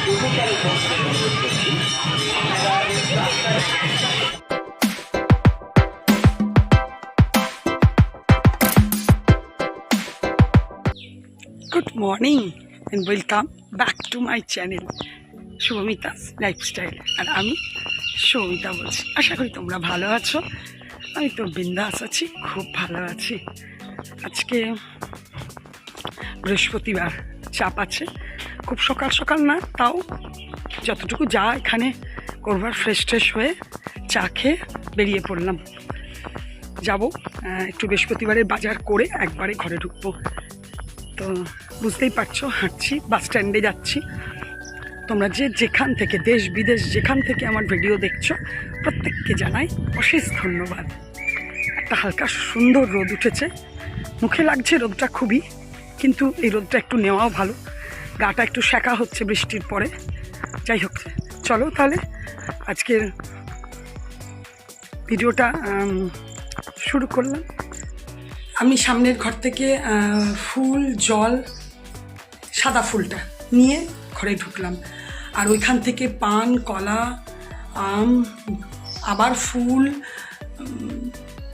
Good morning and welcome back to my channel Shubhmita's lifestyle. আর আমি সৌমিতা বলছি। আশা করি তোমরা ভালো আছো। আমি তো বিন্দাস আছি, খুব ভালো আছি। আজকে বৃহস্পতিবার, চাপ আছে, খুব সকাল সকাল না, তাও যতটুকু যা এখানে করবার ফ্রেশ হয়ে চা খেয়ে বেরিয়ে পড়লাম। যাব একটু বৃহস্পতিবারের বাজার করে একবারে ঘরে ঢুকবো। তো বুঝতেই পারছো, হাঁটছি, বাস স্ট্যান্ডে যাচ্ছি। তোমরা যেখান থেকে, দেশ বিদেশ যেখান থেকে আমার ভিডিও দেখছো, প্রত্যেককে জানাই অশেষ ধন্যবাদ। একটা হালকা সুন্দর রোদ উঠেছে, মুখে লাগছে রোদটা খুবই, কিন্তু এই রোদটা একটু নেওয়াও ভালো। গাটা একটু সেকা হচ্ছে বৃষ্টির পরে। যাই হোক, চলো তাহলে আজকের ভিডিওটা শুরু করলাম। আমি সামনের ঘর থেকে ফুল, জল, সাদা ফুলটা নিয়ে ঘরে ঢুকলাম। আর ওইখান থেকে পান, কলা, আম, আবার ফুল,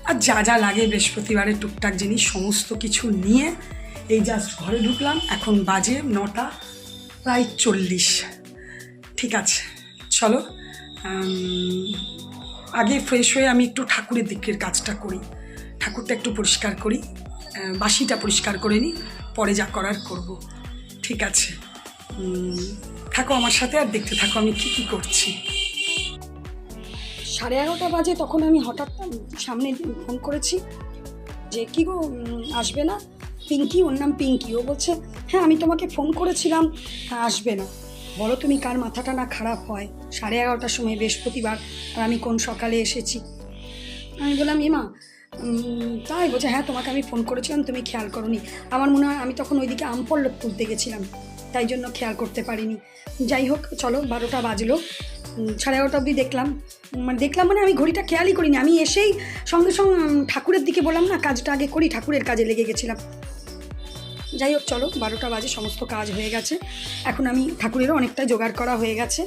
আর যা যা লাগে বৃহস্পতিবারের টুকটাক জিনিস সমস্ত কিছু নিয়ে এই জাস্ট ঘরে ঢুকলাম। এখন বাজে 9টা প্রায় 40। ঠিক আছে, চলো আগে ফ্রেশ হয়ে আমি একটু ঠাকুরের দিকের কাজটা করি, ঠাকুরটা একটু পরিষ্কার করি, বাসিটা পরিষ্কার করে নিই, পরে যা করার করব। ঠিক আছে, থাকো আমার সাথে আর দেখতে থাকো আমি কী করছি। 11:30 বাজে, তখন আমি হঠাৎ সামনে ফোন করেছি যে কী গো আসবে না? পিঙ্কি, ওর নাম পিঙ্কি। ও বলছে হ্যাঁ আমি তোমাকে ফোন করেছিলাম, আসবে না। বলো তুমি কার মাথাটা না খারাপ হয়? 11:30টার সময় বৃহস্পতিবার, আর আমি কোন সকালে এসেছি। আমি বললাম এমা তাই? বলছে হ্যাঁ তোমাকে আমি ফোন করেছিলাম, তুমি খেয়াল করোনি। আমার মনে হয় আমি তখন ওইদিকে আমপল্লব তুলতে গেছিলাম, তাই জন্য খেয়াল করতে পারিনি। যাই হোক, চলো 12টা বাজলো, 11:30 অবধি দেখলাম মানে আমি ঘড়িটা খেয়ালই করিনি। আমি এসেই সঙ্গে সঙ্গে ঠাকুরের দিকে বললাম না, কাজটা আগে করি, ঠাকুরের কাজে লেগে গেছিলাম। যাই হোক, চলো 12টা বাজে, সমস্ত কাজ হয়ে গেছে। এখন আমি ঠাকুরেরও অনেকটা জোগাড় করা হয়ে গেছে,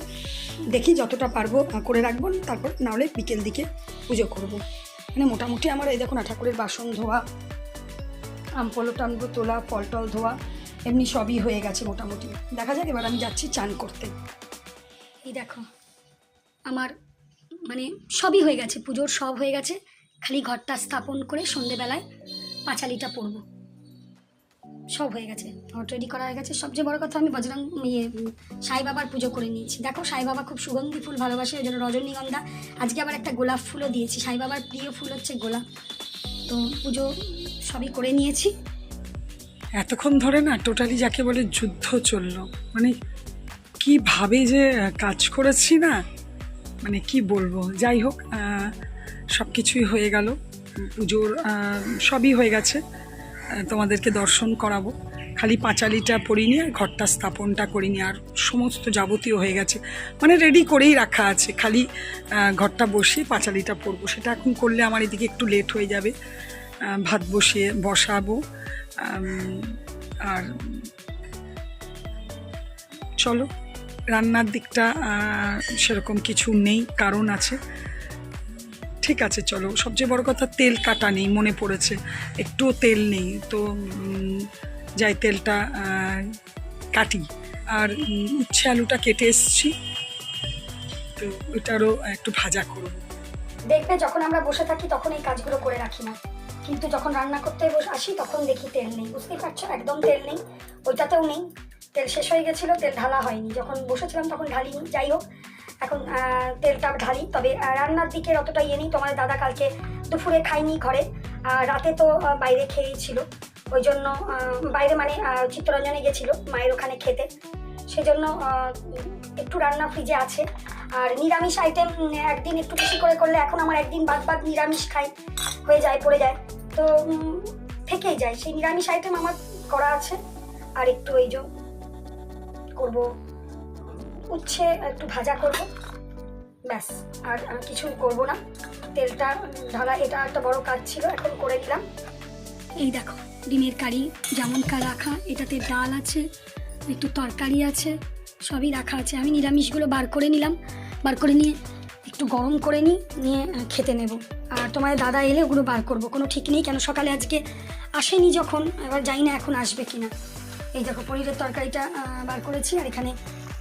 দেখি যতটা পারবো করে রাখবো, তারপর নাহলে বিকেল দিকে পুজো করবো। মানে মোটামুটি আমার এই দেখো না, ঠাকুরের বাসন ধোয়া, আমপলো টানবো তোলা, ফল টল ধোয়া, এমনি সবই হয়ে গেছে মোটামুটি। দেখা যাক, এবার আমি যাচ্ছি চান করতে। এই দেখো আমার মানে সবই হয়ে গেছে, পুজোর সব হয়ে গেছে, খালি ঘরটা স্থাপন করে সন্ধেবেলায় পাঁচালিটা পড়বো, সব হয়ে গেছে, ঘর রেডি করা হয়ে গেছে। সবচেয়ে বড় কথা, আমি সাই বাবার পুজো করে নিয়েছি। দেখো সাই বাবা খুব সুগন্ধি ফুল ভালোবাসে, ওই জন্য রজনীগন্ধা, আজকে আবার একটা গোলাপ ফুলও দিয়েছি। সাই বাবার প্রিয় ফুল হচ্ছে গোলাপ। তো পুজো সবই করে নিয়েছি। এতক্ষণ ধরে না টোটালি যাকে বলে যুদ্ধ চললো, মানে কীভাবে যে কাজ করেছি না, মানে কি বলবো। যাই হোক, সব কিছুই হয়ে গেল, পুজোর সবই হয়ে গেছে, তোমাদেরকে দর্শন করাবো। খালি পাঁচালিটা পড়িনি আর ঘরটা স্থাপনটা করিনি, আর সমস্ত যাবতীয় হয়ে গেছে, মানে রেডি করেই রাখা আছে, খালি ঘরটা বসিয়ে পাঁচালিটা পড়বো। সেটা এখন করলে আমার এদিকে একটু লেট হয়ে যাবে, ভাত বসাবো। আর চলো, রান্নার দিকটা সেরকম কিছু নেই, কারণ আছে। ঠিক আছে, চলো। সবচেয়ে বড় কথা, তেল কাটা নেই, মনে পড়েছে, একটুও তেল নেই, তো যাই তেলটা কাটি। আর উচ্ছে আলুটা কেটে এসছি, তো ওইটারও একটু ভাজা করব। দেখবে যখন আমরা বসে থাকি তখন এই কাজগুলো করে রাখি না, কিন্তু যখন রান্না করতে আসি তখন দেখি তেল নেই। বুঝতেই পারছো, একদম তেল নেই, ওইটাতেও নেই, তেল শেষ হয়ে গেছিলো, তেল ঢালা হয়নি, যখন বসেছিলাম তখন ঢালিনি। যাই হোক, এখন তেলটা ঢালি। তবে রান্নার দিকে অতটা ইয়ে নেই। তোমার দাদা কালকে দুপুরে খাইনি ঘরে, রাতে তো বাইরে খেয়েছিল, ওই জন্য বাইরে মানে চিত্তরঞ্জনে গেছিলো মায়ের ওখানে খেতে, সেজন্য একটু রান্না ফ্রিজে আছে। আর নিরামিষ আইটেম একদিন একটু বেশি করে করলে, এখন আমার একদিন বাদ নিরামিষ খাই, হয়ে যায়, পড়ে যায়, তো থেকেই যায়। সেই নিরামিষ আইটেম আমার করা আছে। আর একটু এই যে করবো, উচ্ছে একটু ভাজা করব, ব্যাস, আর কিছু করব না। তেলটা ঢালা, এটা একটা বড় কাজ ছিল, এখন করে নিলাম। এই দেখো ডিমের কারি যেমন রাখা, এটাতে ডাল আছে, একটু তরকারি আছে, সবই রাখা আছে। আমি নিরামিষগুলো বার করে নিলাম, বার করে নিয়ে একটু গরম করে নিয়ে খেতে নেব। আর তোমার দাদা এলে ওগুলো বার করব, কোনো ঠিক নেই, কেন সকালে আজকে আসেনি যখন, এবার জানি না এখন আসবে কিনা। এই দেখো পনিরের তরকারিটা বার করেছি, আর এখানে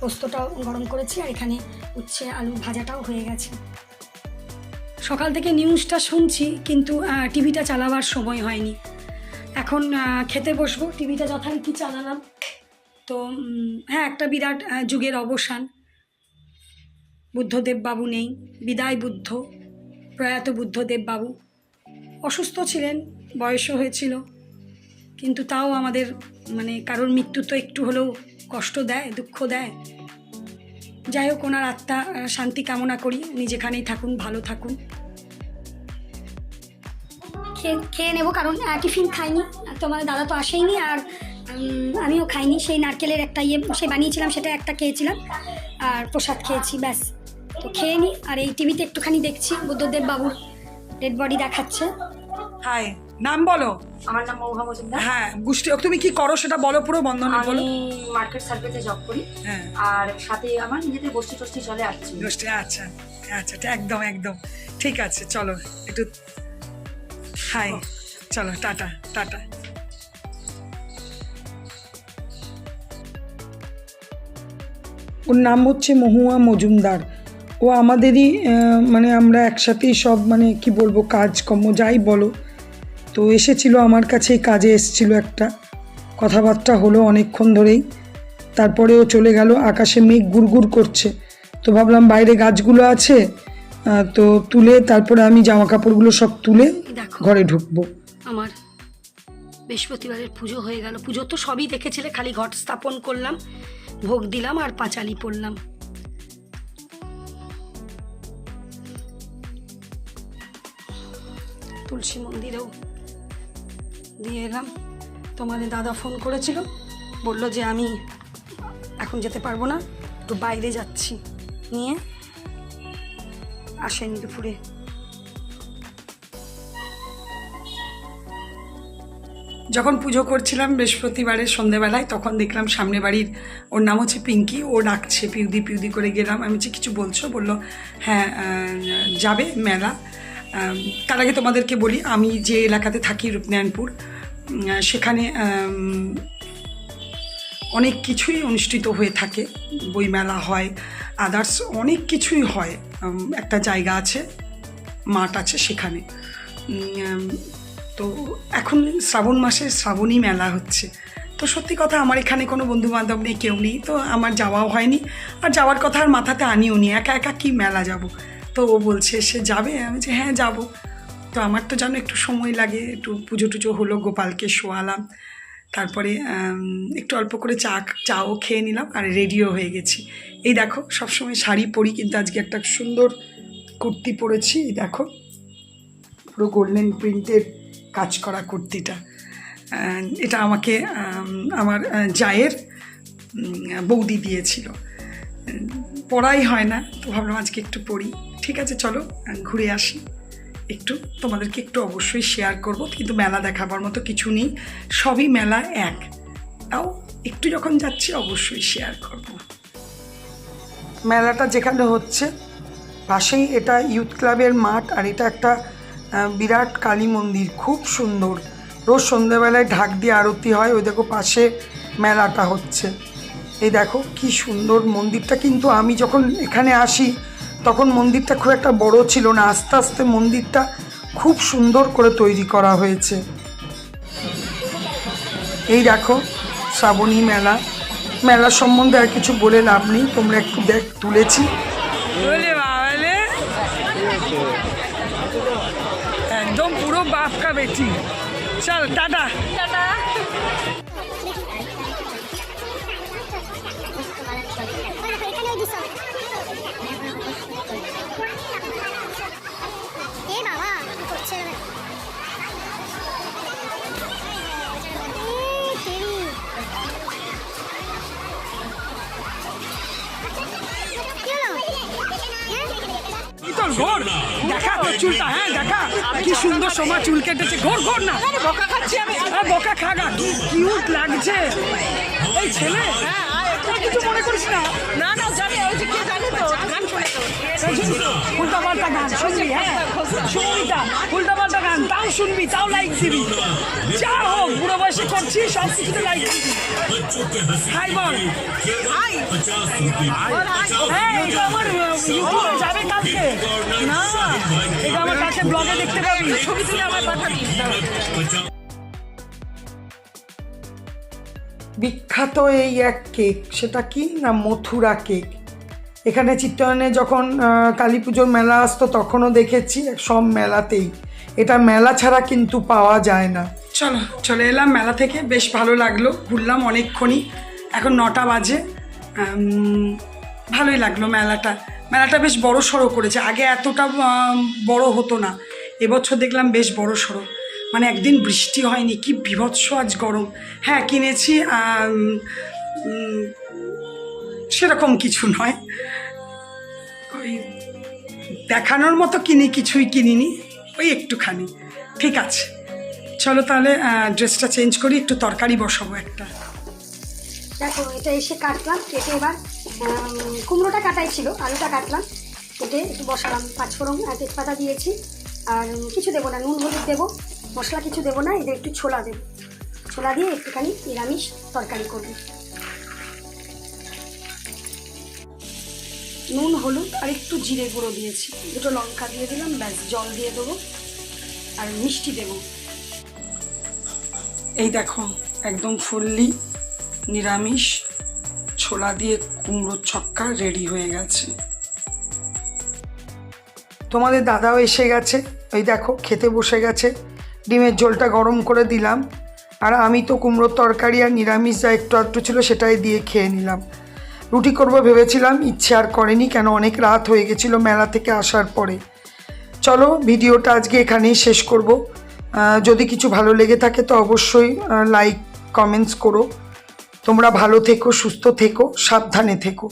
পোস্তটাও গরম করেছি, আর এখানে উচ্ছে আলু ভাজাটাও হয়ে গেছে। সকাল থেকে নিউজটা শুনছি, কিন্তু টিভিটা চালাবার সময় হয়নি। এখন খেতে বসবো, টিভিটা যথারীতি চালালাম। তো হ্যাঁ, একটা বিরাট যুগের অবসান। বুদ্ধদেব বাবু নেই, বিদায় বুদ্ধ, প্রয়াত বুদ্ধদেব বাবু। অসুস্থ ছিলেন, বয়সও হয়েছিল, কিন্তু তাও আমাদের মানে কারোর মৃত্যু তো একটু হলেও কষ্ট দেয়, দুঃখ দেয়। যাই হোক, ওনার আত্মা শান্তি কামনা করি, উনি যেখানেই থাকুন ভালো থাকুন। খেয়ে নেবো, কারণ টিফিন খাইনি, তোমার দাদা তো আসেইনি, আর আমিও খাইনি। সেই নারকেলের একটা সে বানিয়েছিলাম, সেটা একটা খেয়েছিলাম, আর প্রসাদ খেয়েছি, ব্যাস। তো খেয়ে নিই। আর এই টিভিতে একটুখানি দেখছি, বুদ্ধদেব বাবুর ডেড বডি দেখাচ্ছে। হাই, নাম বলো। আমার নাম মৌহা মজুমদার। হ্যাঁ, গুষ্টি, তুমি কি করো সেটা বলো, পুরো বন্ধনে বলো। আমি মার্কেট সার্ভেতে জব করি। হ্যাঁ, আর সাথে আমার নিজেদের গোষ্ঠী টোষ্ঠী চলে আসছে। গোষ্ঠী, আচ্ছা আচ্ছা, একদম একদম ঠিক আছে। চলো একটু হাই, চলো টাটা টাটা। ওর নাম হচ্ছে মহুয়া মজুমদার। ও আমাদেরই মানে আমরা একসাথেই সব মানে কি বলবো কাজকর্ম যাই বলো। তো এসেছিল আমার কাছে, এই কাজে এসেছিল, একটা কথাবার্তা হলো অনেকক্ষণ ধরেই। তারপরে ও চলে গেল। আকাশে মেঘ গুড়গুড় করছে, তো ভাবলাম বাইরে গাছগুলো আছে, তো তুলে তারপরে আমি জামা কাপড়গুলো সব তুলে দেখো ঘরে ঢুকবো। আমার বৃহস্পতিবারের পুজো হয়ে গেল। পুজো তো সবই দেখেছিলে, খালি ঘট স্থাপন করলাম, ভোগ দিলাম আর পাঁচালি পড়লাম। তুলসী মন্দিরেও দিয়ে এলাম। তোমাদের দাদা ফোন করেছিল, বললো যে আমি এখন যেতে পারবো না, একটু বাইরে যাচ্ছি, নিয়ে আসেনি দুপুরে। যখন পুজো করছিলাম বৃহস্পতিবারের সন্ধ্যেবেলায়, তখন দেখলাম সামনে বাড়ির, ওর নাম হচ্ছে পিঙ্কি, ও ডাকছে পিউদি পিউদি করে। গেলাম, আমি বলছি কিছু বলছো? বললো হ্যাঁ যাবে মেলা। তার আগে তোমাদেরকে বলি, আমি যে এলাকাতে থাকি রূপনারায়ণপুর, সেখানে অনেক কিছুই অনুষ্ঠিত হয়ে থাকে, বইমেলা হয়, আদার্স অনেক কিছুই হয়। একটা জায়গা আছে, মাঠ আছে সেখানে। তো এখন শ্রাবণ মাসে শ্রাবণী মেলা হচ্ছে। তো সত্যি কথা, আমার এখানে কোনো বন্ধুবান্ধব নেই, কেউ নেই, তো আমার যাওয়াও হয়নি, আর যাওয়ার কথা আর মাথাতে আনিও নি। একা একা কি মেলা যাব? তো ও বলছে সে যাবে, আমি বলছি হ্যাঁ যাবো। তো আমার তো জানো একটু সময় লাগে, একটু পুজো টুজো হলো, গোপালকে শোয়ালাম, তারপরে একটু অল্প করে চাও খেয়ে নিলাম, আর রেডিও হয়ে গেছি। এই দেখো, সবসময় শাড়ি পরি, কিন্তু আজকে একটা সুন্দর কুর্তি পরেছি। এই দেখো, পুরো গোল্ডেন প্রিন্টের কাজ করা কুর্তিটা, এটা আমাকে আমার জায়ের বৌদি দিয়েছিল। পরাই হয় না, তো ভাবলাম আজকে একটু পরি। ঠিক আছে, চলো ঘুরে আসি একটু, তোমাদেরকে একটু অবশ্যই শেয়ার করব, কিন্তু মেলা দেখাবার মতো কিছু নেই, সবই মেলা এক। তাও একটু যখন যাচ্ছি অবশ্যই শেয়ার করব। মেলাটা যেখানে হচ্ছে পাশেই এটা ইউথ ক্লাবের মাঠ, আর এটা একটা বিরাট কালী মন্দির, খুব সুন্দর। রোজ সন্ধ্যেবেলায় ঢাক দিয়ে আরতি হয়। ওই দেখো পাশে মেলাটা হচ্ছে। এই দেখো কি সুন্দর মন্দিরটা। কিন্তু আমি যখন এখানে আসি তখন মন্দিরটা খুব একটা বড় ছিল না, আস্তে আস্তে মন্দিরটা খুব সুন্দর করে তৈরি করা হয়েছে। এই দেখো শ্রাবণী মেলা। মেলা সম্বন্ধে আর কিছু বলে লাভ নেই, তোমরা একটু তুলেছি। একদম পুরো বাপ কা বেটি। চল টাটা টাটা। তোর ঘোর দেখা, তোর চুলটা, হ্যাঁ দেখা কি সুন্দর সময় চুল কেটেছে। ঘোর ঘোর না, বকা খাচ্ছি আমি। বকা খাগা, কি কিউট লাগছে এই ছেলে। কিছু মনে করিস না। না না জানে ওই যে কে জানে তো গান শুনে তো উল্টাপাল্টা গান শুনবি, হ্যাঁ শুনবি তা উল্টাপাল্টা গান তাও শুনবি, তাও লাইক দিবি, যা হোক বুড়ো বয়সে করছি সব কিছুতে লাইক দিবি। হাই বল হাই, হ্যাঁ এটা আমার ইউটিউবে যাবে কালকে, না এটা আমার কাছে ব্লগে দেখতে পাবি, ছবি তুলে আমার পাঠাবি। বিখ্যাত এই এক কেক, সেটা কি না মথুরা কেক। এখানে চিত্তরঞ্জনে যখন কালী পুজোর মেলা আসতো তখনও দেখেছি, সব মেলাতেই। এটা মেলা ছাড়া কিন্তু পাওয়া যায় না। চলো চলে এলাম মেলা থেকে, বেশ ভালো লাগলো, ঘুরলাম অনেকক্ষণই, এখন 9টা বাজে। ভালোই লাগলো মেলাটা বেশ বড় সড়ো করেছে, আগে এতটা বড় হতো না, এবছর দেখলাম বেশ বড় সড়ো। মানে একদিন বৃষ্টি হয়নি, কি বীভৎস আজ গরম। হ্যাঁ কিনেছি, সেরকম কিছু নয়, ওই দেখানোর মতো কিছুই কিনিনি, ওই একটুখানি। ঠিক আছে চলো তাহলে ড্রেসটা চেঞ্জ করি, একটু তরকারি বসাবো একটা। দেখো এটা এসে কাটলাম, কেটে এবার কুমড়োটা কাটাই ছিল, আলুটা কাটলাম, কেটে একটু বসালাম, পাঁচফোড়ন আর তেজপাতা দিয়েছি। আর কিছু দেবো না, নুন হলুদ দেবো, মশলা কিছু দেবো না, এদের একটু ছোলা দেবো, ছোলা দিয়ে একটুখানি নিরামিষ তরকারি করবো। নুন হলুদ আর একটু জিরে গুঁড়ো দিয়েছি, দুটো লঙ্কা দিয়ে দিলাম, ব্যাস জল দিয়ে দেবো আর মিষ্টি দেবো। এই দেখো একদম ফুললি নিরামিষ ছোলা দিয়ে কুমড়োর ছক্কা রেডি হয়ে গেছে। তোমাদের দাদাও এসে গেছে, ওই দেখো খেতে বসে গেছে, ডিমের ঝোলটা গরম করে দিলাম, আর আমি তো কুমড়োর তরকারি আর নিরামিষ যা একটু আধটু ছিল সেটাই দিয়ে খেয়ে নিলাম। রুটি করবো ভেবেছিলাম, ইচ্ছে আর করেনি, কেন অনেক রাত হয়ে গেছিলো মেলা থেকে আসার পরে। চলো ভিডিওটা আজকে এখানেই শেষ করব। যদি কিছু ভালো লেগে থাকে তো অবশ্যই লাইক কমেন্টস করো। তোমরা ভালো থেকো, সুস্থ থেকো, সাবধানে থেকো।